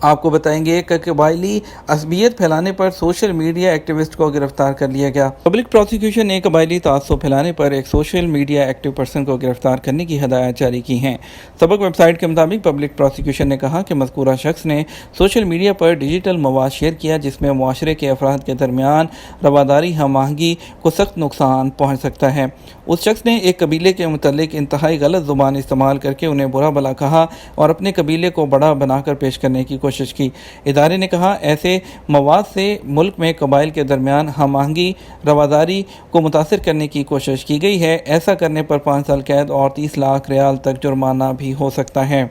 آپ کو بتائیں گے کہ قبائلی عصبیت پھیلانے پر سوشل میڈیا ایکٹیوسٹ کو گرفتار کر لیا گیا۔ پبلک پروسیکیوشن نے قبائلی تعصب پھیلانے پر ایک سوشل میڈیا ایکٹیو پرسن کو گرفتار کرنے کی ہدایات جاری کی ہیں۔ سبق ویب سائٹ کے مطابق پبلک پروسیکیوشن نے کہا کہ مذکورہ شخص نے سوشل میڈیا پر ڈیجیٹل مواد شیئر کیا جس میں معاشرے کے افراد کے درمیان رواداری ہم آہنگی کو سخت نقصان پہنچ سکتا ہے۔ اس شخص نے ایک قبیلے کے متعلق انتہائی غلط زبان استعمال کر کے انہیں برا بھلا کہا اور اپنے قبیلے کو بڑا بنا کر پیش کرنے کی کوشش کی۔ ادارے نے کہا ایسے مواد سے ملک میں قبائل کے درمیان ہم آہنگی رواداری کو متاثر کرنے کی کوشش کی گئی ہے۔ ایسا کرنے پر 5 سال قید اور 30 لاکھ ریال تک جرمانہ بھی ہو سکتا ہے۔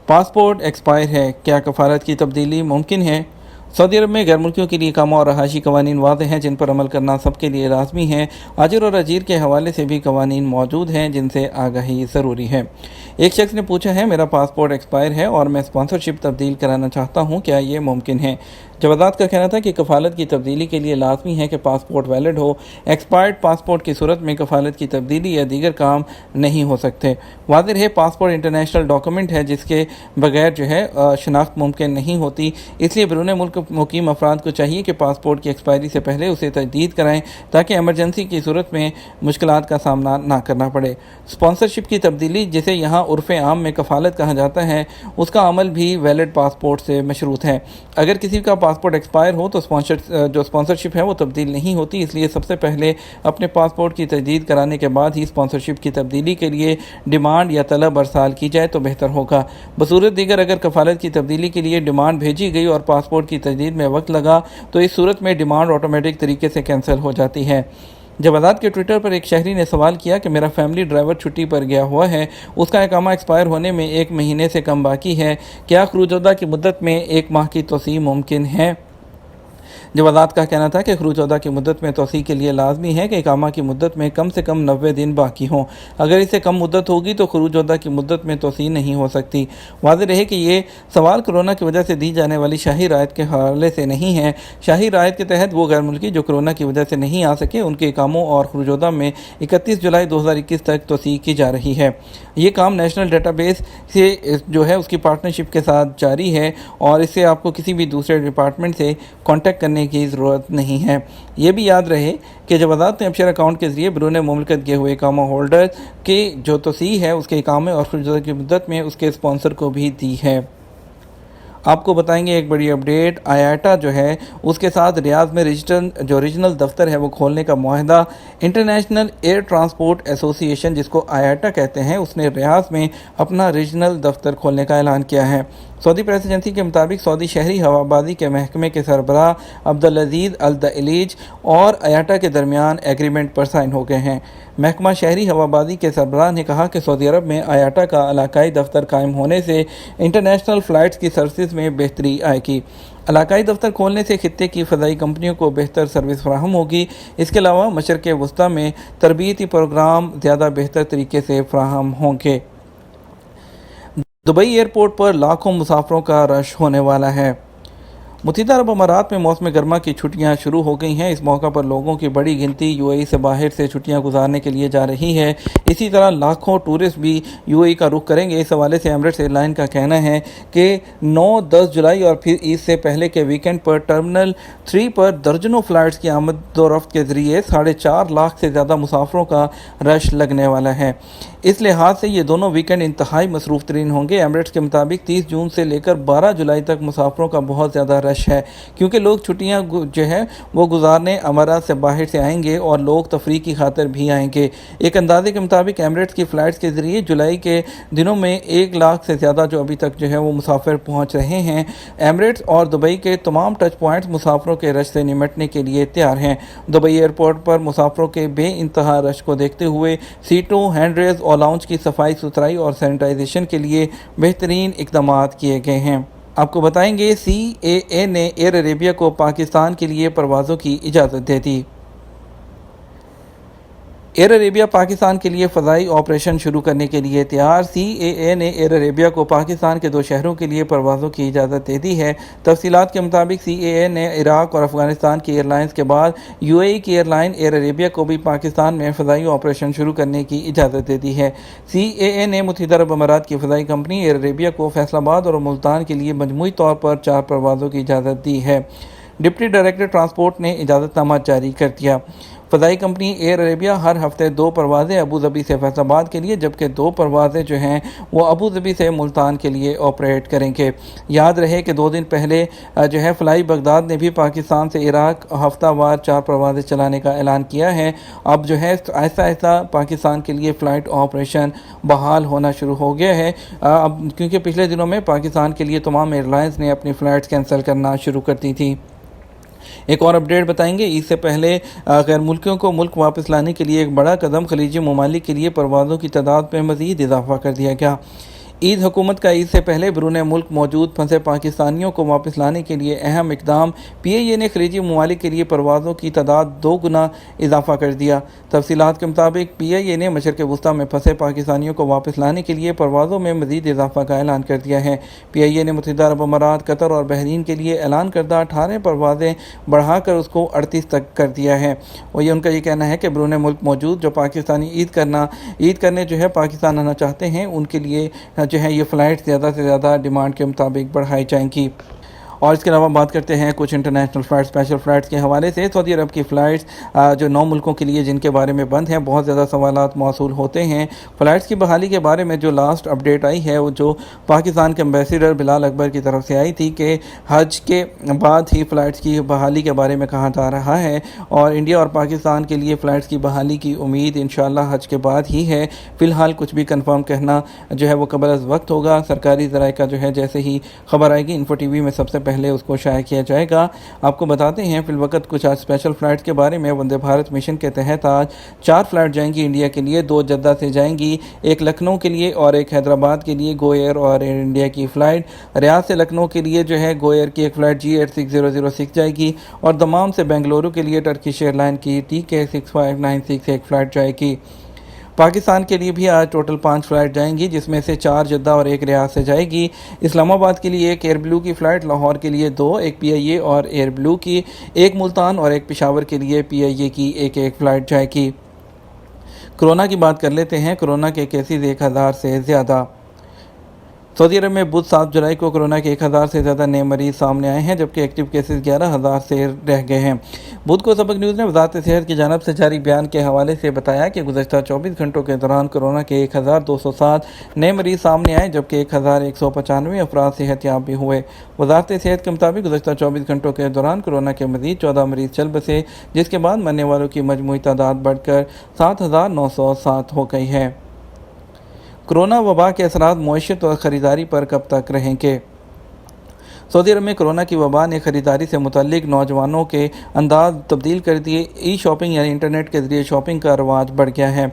پاسپورٹ ایکسپائر ہے، کیا کفالت کی تبدیلی ممکن ہے؟ سعودی عرب میں غیر ملکیوں کے لیے اقامہ اور رہائشی قوانین واضح ہیں جن پر عمل کرنا سب کے لیے لازمی ہے۔ آجر اور اجیر کے حوالے سے بھی قوانین موجود ہیں جن سے آگاہی ضروری ہے۔ ایک شخص نے پوچھا ہے میرا پاسپورٹ ایکسپائر ہے اور میں اسپانسرشپ تبدیل کرانا چاہتا ہوں، کیا یہ ممکن ہے؟ جوادات کا کہنا تھا کہ کفالت کی تبدیلی کے لیے لازمی ہے کہ پاسپورٹ ویلڈ ہو۔ ایکسپائرڈ پاسپورٹ کی صورت میں کفالت کی تبدیلی یا دیگر کام نہیں ہو سکتے۔ واضح ہے پاسپورٹ انٹرنیشنل ڈاکومنٹ ہے جس کے بغیر شناخت ممکن نہیں ہوتی، اس لیے بیرون ملک مقیم افراد کو چاہیے کہ پاسپورٹ کی ایکسپائری سے پہلے اسے تجدید کرائیں تاکہ ایمرجنسی کی صورت میں مشکلات کا سامنا نہ کرنا پڑے۔ اسپانسرشپ کی تبدیلی جسے یہاں عرف عام میں کفالت کہا جاتا ہے، اس کا عمل بھی ویلڈ پاسپورٹ سے مشروط ہے۔ اگر کسی کا پاسپورٹ ایکسپائر ہو تو جو اسپانسرشپ ہے وہ تبدیل نہیں ہوتی، اس لیے سب سے پہلے اپنے پاسپورٹ کی تجدید کرانے کے بعد ہی اسپانسرشپ کی تبدیلی کے لیے ڈیمانڈ یا طلب ارسال کی جائے تو بہتر ہوگا۔ بصورت دیگر اگر کفالت کی تبدیلی کے لیے ڈیمانڈ بھیجی گئی اور پاسپورٹ کی تجدید میں وقت لگا تو اس صورت میں ڈیمانڈ آٹومیٹک طریقے سے کینسل ہو جاتی ہے۔ جوادات کے ٹویٹر پر ایک شہری نے سوال کیا کہ میرا فیملی ڈرائیور چھٹی پر گیا ہوا ہے، اس کا اقامہ ایکسپائر ہونے میں 1 مہینے سے کم باقی ہے، کیا خروج عہدہ کی مدت میں 1 ماہ کی توسیع ممکن ہے؟ جوادات کا کہنا تھا کہ خروج عہدہ کی مدت میں توسیع کے لیے لازمی ہے کہ اقامہ کی مدت میں کم سے کم 90 دن باقی ہوں۔ اگر اس سے کم مدت ہوگی تو خروج عہدہ کی مدت میں توسیع نہیں ہو سکتی۔ واضح رہے کہ یہ سوال کرونا کی وجہ سے دی جانے والی شاہی رعایت کے حوالے سے نہیں ہے۔ شاہی رعایت کے تحت وہ غیر ملکی جو کرونا کی وجہ سے نہیں آ سکے ان کے اقاموں اور خروج عہدہ میں 31 جولائی 2021 تک توسیع کی جا رہی ہے۔ یہ کام نیشنل ڈیٹا بیس سے اس کی پارٹنرشپ کے ساتھ جاری ہے اور اس سے آپ کو کسی بھی دوسرے ڈپارٹمنٹ سے کانٹیکٹ کرنے کی ضرورت نہیں ہے۔ یہ بھی یاد رہے کہ جوادات نے اپشر اکاؤنٹ کے ذریعے بیرون مملکت گئے ہوئے اقامہ ہولڈر کی جو توسیع ہے اس کے اقامے اور خروج عہدہ کی مدت میں اس کے اسپانسر کو بھی دی ہے۔ آپ کو بتائیں گے ایک بڑی اپڈیٹ، آیاٹا اس کے ساتھ ریاض میں ریجنل دفتر ہے وہ کھولنے کا معاہدہ۔ انٹرنیشنل ایئر ٹرانسپورٹ ایسوسی ایشن جس کو آیاٹا کہتے ہیں اس نے ریاض میں اپنا ریجنل دفتر کھولنے کا اعلان کیا ہے۔ سعودی پریس ایجنسی کے مطابق سعودی شہری ہوابازی کے محکمے کے سربراہ عبدالعزیز الدعلیج اور آیاٹا کے درمیان ایگریمنٹ پر سائن ہو گئے ہیں۔ محکمہ شہری ہوابازی کے سربراہ نے کہا کہ سعودی عرب میں آیاٹا کا علاقائی دفتر قائم ہونے سے انٹرنیشنل فلائٹس کی سروسز میں بہتری آئے گی۔ علاقائی دفتر کھولنے سے خطے کی فضائی کمپنیوں کو بہتر سروس فراہم ہوگی۔ اس کے علاوہ مشرق وسطیٰ میں تربیتی پروگرام زیادہ بہتر طریقے سے فراہم ہوں گے۔ دبئی ایئرپورٹ پر لاکھوں مسافروں کا رش ہونے والا ہے۔ متحدہ عرب امارات میں موسم گرما کی چھٹیاں شروع ہو گئی ہیں۔ اس موقع پر لوگوں کی بڑی گنتی یو اے ای سے باہر سے چھٹیاں گزارنے کے لیے جا رہی ہے۔ اسی طرح لاکھوں ٹورسٹ بھی یو اے ای کا رخ کریں گے۔ اس حوالے سے ایمریٹس ایئر لائن کا کہنا ہے کہ 9-10 جولائی اور پھر عید سے پہلے کے ویکینڈ پر ٹرمنل 3 پر درجنوں فلائٹس کی آمد و رفت کے ذریعے 4.5 لاکھ سے زیادہ مسافروں کا رش لگنے والا ہے۔ اس لحاظ سے یہ دونوں ویکینڈ انتہائی مصروف ترین ہوں گے۔ ایمریٹس کے مطابق 30 جون سے لے کر 12 جولائی تک مسافروں کا بہت زیادہ رش ہے کیونکہ لوگ چھٹیاں وہ گزارنے امارات سے باہر سے آئیں گے اور لوگ تفریح کی خاطر بھی آئیں گے۔ ایک اندازے کے مطابق ایمریٹس کی فلائٹس کے ذریعے جولائی کے دنوں میں 1 لاکھ سے زیادہ جو ابھی تک وہ مسافر پہنچ رہے ہیں۔ ایمریٹس اور دبئی کے تمام ٹچ پوائنٹس مسافروں کے رش سے نمٹنے کے لیے تیار ہیں۔ دبئی ایئرپورٹ پر مسافروں کے بے انتہا رش کو دیکھتے ہوئے سیٹوں، ہینڈ ریلز اور لاؤنج کی صفائی ستھرائی اور سینیٹائزیشن کے لیے بہترین اقدامات کیے گئے ہیں۔ آپ کو بتائیں گے سی اے اے نے ایئر عربیہ کو پاکستان کے لیے پروازوں کی اجازت دے دی۔ ایئر عربیہ پاکستان کے لیے فضائی آپریشن شروع کرنے کے لیے تیار۔ سی اے اے نے ایئر عربیہ کو پاکستان کے 2 شہروں کے لیے پروازوں کی اجازت دے دی ہے۔ تفصیلات کے مطابق سی اے اے نے عراق اور افغانستان کی ایئر لائنز کے بعد یو اے ای کی ایئر لائن ایئر عربیہ کو بھی پاکستان میں فضائی آپریشن شروع کرنے کی اجازت دے دی ہے۔ سی اے اے نے متحدہ عرب امارات کی فضائی کمپنی ایئر عربیہ کو فیصل آباد اور ملتان کے لیے مجموعی طور پر 4 پروازوں کی اجازت دی ہے۔ ڈپٹی ڈائریکٹر ٹرانسپورٹ نے اجازت نامہ جاری کر دیا۔ فضائی کمپنی ایئر عربیہ ہر ہفتے 2 پروازیں ابوظہبی سے فیصل آباد کے لیے جبکہ 2 پروازیں جو ہیں وہ ابوظہبی سے ملتان کے لیے آپریٹ کریں گے۔ یاد رہے کہ 2 دن پہلے جو ہے فلائی بغداد نے بھی پاکستان سے عراق ہفتہ وار 4 پروازیں چلانے کا اعلان کیا ہے۔ اب جو ہے آہستہ آہستہ پاکستان کے لیے فلائٹ آپریشن بحال ہونا شروع ہو گیا ہے، اب کیونکہ پچھلے دنوں میں پاکستان کے لیے تمام ایئر لائنز نے اپنی فلائٹس کینسل کرنا شروع کر دی تھی۔ ایک اور اپڈیٹ بتائیں گے، عید سے پہلے غیر ملکیوں کو ملک واپس لانے کے لیے ایک بڑا قدم، خلیجی ممالک کے لیے پروازوں کی تعداد میں مزید اضافہ کر دیا گیا۔ عید حکومت کا عید سے پہلے بیرون ملک موجود پھنسے پاکستانیوں کو واپس لانے کے لیے اہم اقدام۔ پی اے اے نے خلیجی ممالک کے لیے پروازوں کی تعداد 2 گنا اضافہ کر دیا۔ تفصیلات کے مطابق پی اے اے نے مشرق وسطیٰ میں پھنسے پاکستانیوں کو واپس لانے کے لیے پروازوں میں مزید اضافہ کا اعلان کر دیا ہے۔ پی اے اے نے متحدہ عرب امارات، قطر اور بحرین کے لیے اعلان کردہ 18 پروازیں بڑھا کر اس کو 38 تک کر دیا ہے۔ اور ان کا یہ کہنا ہے کہ بیرون ملک موجود جو پاکستانی عید کرنے جو ہے پاکستان آنا چاہتے ہیں ان کے لیے جو ہے یہ فلائٹ زیادہ سے زیادہ ڈیمانڈ کے مطابق بڑھائی جائیں گی۔ اور اس کے علاوہ بات کرتے ہیں کچھ انٹرنیشنل فلائٹ، اسپیشل فلائٹس کے حوالے سے۔ سعودی عرب کی فلائٹس جو 9 ملکوں کے لیے جن کے بارے میں بند ہیں، بہت زیادہ سوالات موصول ہوتے ہیں۔ فلائٹس کی بحالی کے بارے میں جو لاسٹ اپڈیٹ آئی ہے وہ جو پاکستان کے امبیسڈر بلال اکبر کی طرف سے آئی تھی کہ حج کے بعد ہی فلائٹس کی بحالی کے بارے میں کہا جا رہا ہے اور انڈیا اور پاکستان کے لیے فلائٹس کی بحالی کی امید انشاءاللہ حج کے بعد ہی ہے۔ فی الحال کچھ بھی کنفرم کہنا جو ہے وہ قبل از وقت ہوگا۔ سرکاری ذرائع کا جو ہے جیسے ہی خبر آئے گی انفو ٹی وی میں سب سے پہلے اس کو شائع کیا جائے گا۔ آپ کو بتاتے ہیں فی الوقت کچھ آج اسپیشل فلائٹس کے بارے میں۔ وندے بھارت مشن کے تحت آج 4 فلائٹ جائیں گی انڈیا کے لیے، 2 جدہ سے جائیں گی، ایک لکھنؤ کے لیے اور ایک حیدرآباد کے لیے گو ایئر اور ایئر انڈیا کی فلائٹ۔ ریاض سے لکھنؤ کے لیے جو ہے گو ایئر کی ایک فلائٹ G86006 جائے گی اور دمام سے بنگلورو کے لیے ٹرکش ایئر لائن کی TK6596 ایک فلائٹ جائے گی۔ پاکستان کے لیے بھی آج ٹوٹل 5 فلائٹ جائیں گی جس میں سے 4 جدہ اور ایک ریاض سے جائے گی۔ اسلام آباد کے لیے ایک ایئر بلو کی فلائٹ، لاہور کے لیے 2، ایک پی آئی اے اور ایئر بلو کی، ایک ملتان اور ایک پشاور کے لیے پی آئی اے کی ایک فلائٹ جائے گی۔ کرونا کی بات کر لیتے ہیں۔ کرونا کے کیسز 1000 سے زیادہ۔ سعودی عرب میں بدھ 7 جولائی کو کرونا کے 1000 سے زیادہ نئے مریض سامنے آئے ہیں جبکہ ایکٹیو کیسز 11000 سے رہ گئے ہیں۔ بدھ کو سبق نیوز نے وزارت صحت کی جانب سے جاری بیان کے حوالے سے بتایا کہ گزشتہ 24 گھنٹوں کے دوران کرونا کے 1207 نئے مریض سامنے آئے جبکہ 1195 افراد صحت یاب بھی ہوئے۔ وزارت صحت کے مطابق گزشتہ 24 گھنٹوں کے دوران کرونا کے مزید 14 مریض چل بسے جس کے بعد مرنے والوں کی مجموعی تعداد بڑھ کر 7907 ہو گئی ہے۔ کرونا وبا کے اثرات معیشت اور خریداری پر کب تک رہیں گے؟ سعودی عرب میں کرونا کی وبا نے خریداری سے متعلق نوجوانوں کے انداز تبدیل کر دیے۔ ای شاپنگ یعنی انٹرنیٹ کے ذریعے شاپنگ کا رواج بڑھ گیا ہے۔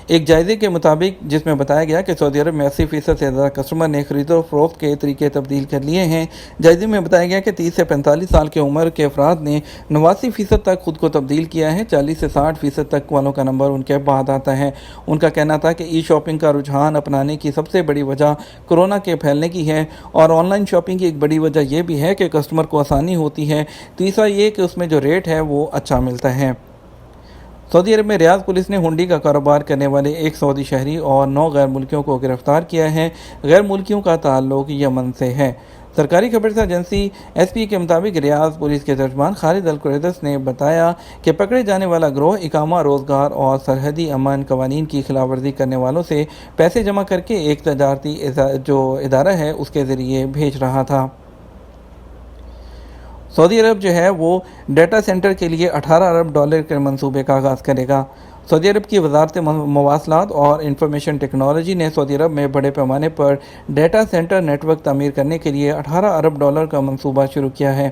ایک جائزے کے مطابق جس میں بتایا گیا کہ سعودی عرب میں 80% سے زیادہ کسٹمر نے خرید و فروخت کے طریقے تبدیل کر لیے ہیں۔ جائزے میں بتایا گیا کہ 30 سے 45 سال کی عمر کے افراد نے 89% تک خود کو تبدیل کیا ہے، 40 سے 60% تک والوں کا نمبر ان کے بعد آتا ہے۔ ان کا کہنا تھا کہ ای شاپنگ کا رجحان اپنانے کی سب سے بڑی وجہ کرونا کے پھیلنے کی ہے اور آن لائن شاپنگ کی ایک بڑی وجہ یہ بھی ہے کہ کسٹمر کو آسانی ہوتی ہے، تیسرا یہ کہ اس میں جو ریٹ ہے وہ اچھا ملتا ہے۔ سعودی عرب میں ریاض پولیس نے ہنڈی کا کاروبار کرنے والے ایک سعودی شہری اور 9 غیر ملکیوں کو گرفتار کیا ہے۔ غیر ملکیوں کا تعلق یمن سے ہے۔ سرکاری خبر ایجنسی ایس پی کے مطابق ریاض پولیس کے ترجمان خالد القریدس نے بتایا کہ پکڑے جانے والا گروہ اقامہ، روزگار اور سرحدی امن قوانین کی خلاف ورزی کرنے والوں سے پیسے جمع کر کے ایک تجارتی جو ادارہ ہے اس کے ذریعے بھیج رہا تھا۔ سعودی عرب جو ہے وہ ڈیٹا سینٹر کے لیے $18 ارب کے منصوبے کا آغاز کرے گا۔ سعودی عرب کی وزارت مواصلات اور انفارمیشن ٹیکنالوجی نے سعودی عرب میں بڑے پیمانے پر ڈیٹا سینٹر نیٹ ورک تعمیر کرنے کے لیے $18 ارب کا منصوبہ شروع کیا ہے۔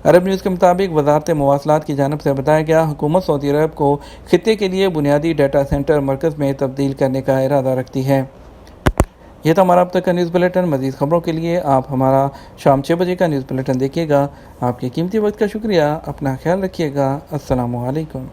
عرب نیوز کے مطابق وزارت مواصلات کی جانب سے بتایا گیا حکومت سعودی عرب کو خطے کے لیے بنیادی ڈیٹا سینٹر مرکز میں تبدیل کرنے کا ارادہ رکھتی ہے۔ یہ تھا ہمارا اب تک کا نیوز بلیٹن۔ مزید خبروں کے لیے آپ ہمارا شام 6 بجے کا نیوز بلیٹن دیکھیے گا۔ آپ کے قیمتی وقت کا شکریہ۔ اپنا خیال رکھیے گا۔ السلام علیکم۔